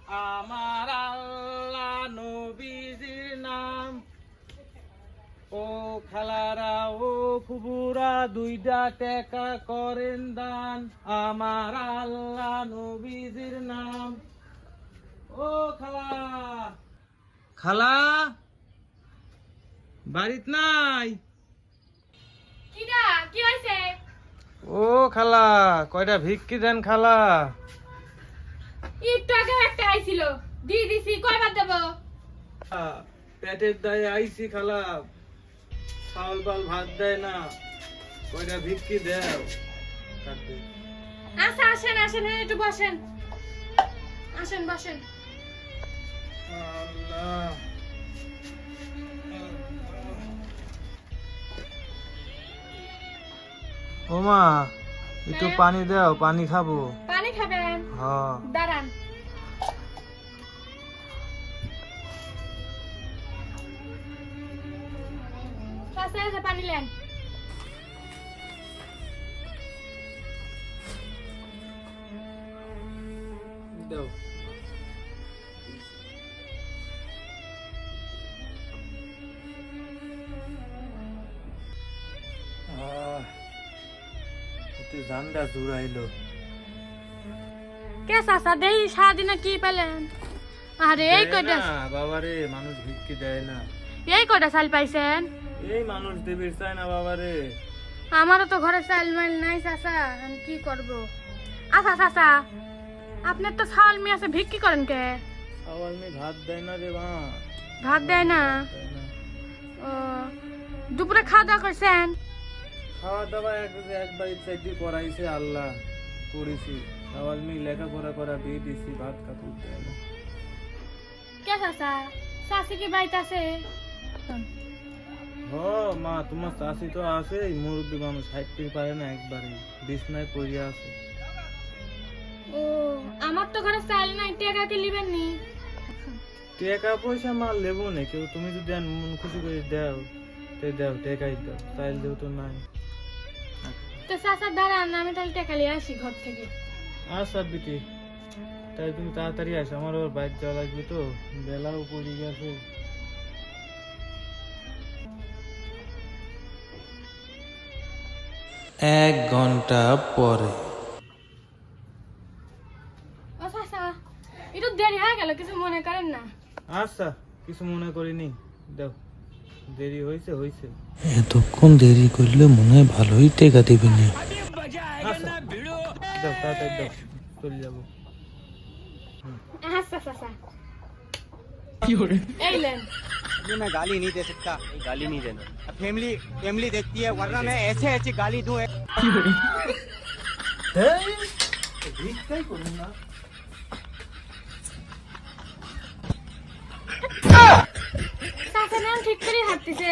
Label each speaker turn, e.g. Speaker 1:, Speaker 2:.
Speaker 1: আমার আল্লাহ নবীজির নাম। ও খালারা ও ফুবুরা দুইটা টাকা করেন দান, আমার আল্লাহ নবীজির নাম। ও খালা, খালা বাড়িত নাই?
Speaker 2: কিডা কি হইছে?
Speaker 1: ও খালা কয়টা ভিক্ষি দেন খালা।
Speaker 2: একটু আগে একটা আইছিল, দিয়ে দিছি, কয়বার দেব?
Speaker 1: পেটের দায়ে আইছি খালা, চাউল বাল ভাত দেয় না, কয়টা ভিক্ষি দেও।
Speaker 2: আচ্ছা আসেন আসেন, একটু বসেন, আসেন বসেন।
Speaker 1: আল্লাহ ওমা একটু পানি দাও, পানি খাবো।
Speaker 2: পানি খাবেন?
Speaker 1: হ্যাঁ
Speaker 2: দাঁড়ান। কাছে এসে পানি নেন।
Speaker 1: দাও। একটু জানডা জুড়াইলো।
Speaker 2: কে চাচা দেই সারাদিনে কি পেলেন? আরে এই কয়টা
Speaker 1: বাবারে, মানুষ ভিক্ষি দেয় না।
Speaker 2: এই কয়টা চাল পাইছেন?
Speaker 1: এই মানুষ দেবীর চায় না বাবারে।
Speaker 2: আমারও তো ঘরে চাল মাইল নাই চাচা, আমি কি করব? আচ্ছা চাচা, আপনার তো চাল মি আছে, ভিক্ষি করেন কে?
Speaker 1: সবাই মেয়ে ভাত দেয় না রে মা।
Speaker 2: ভাত দেয় না?
Speaker 1: দেয় না।
Speaker 2: ও, দুপুরে খাওয়া দাওয়া করছেন?
Speaker 1: খাওয়া দাওয়া একবার ইচ্ছা করাইছে আল্লাহ, করেছি। সবাই মেয়ে লেখাপড়া করা দিয়ে দিছি, ভাত কাপড় দেয় না।
Speaker 2: কে চাচা, চাচি কি বাড়িতে আছে?
Speaker 1: হ মা, তোমার চাষি তো আছে, মুরব্বী মানুষ হাঁটতে পারে না, একবারে বিছনায় পড়িয়া আছে।
Speaker 2: ও, আমার তো ঘরে চাল নাই, টাকা কি লিবেন নি?
Speaker 1: টাকা পয়সা মা লেবো না কেউ, তুমি যদি মন খুশি করে দাও তে দাও, টাকাই দাও, চাইল দেও তো নাই।
Speaker 2: তো চাচা দাঁড়ান, আমি তাহলে টাকা নিয়ে আসি ঘর থেকে।
Speaker 1: আচ্ছা বিটি, তাই তুমি তাড়াতাড়ি আসো, আমার আবার বাইক যাওয়া লাগবে তো, বেলাও পড়ে গেছে। এক ঘন্টা পরে।
Speaker 2: ও চাচা, একটু দেরি হয়ে গেল, কিছু মনে করেন না।
Speaker 1: আচ্ছা কিছু মনে করিনি, দাও, দেরি হয়েছে হয়েছে।
Speaker 3: এতক্ষণ দেরি করলে মনে হয় ভালোই টেকা দেবে না।
Speaker 1: আচ্ছা দাও, তাড়াতাড়ি দাও, চলে যাবো।
Speaker 2: আচ্ছা চাচা, এই লেন।
Speaker 4: मैं गाली नहीं दे सकता, गाली नहीं देना। फैमिली फैमिली देखती है, वरना मैं ऐसे ऐसी गाली दूं।
Speaker 1: ভিক্ষাই করুন না।
Speaker 2: চাচা নাম ঠিক করে হাঁটতেছে।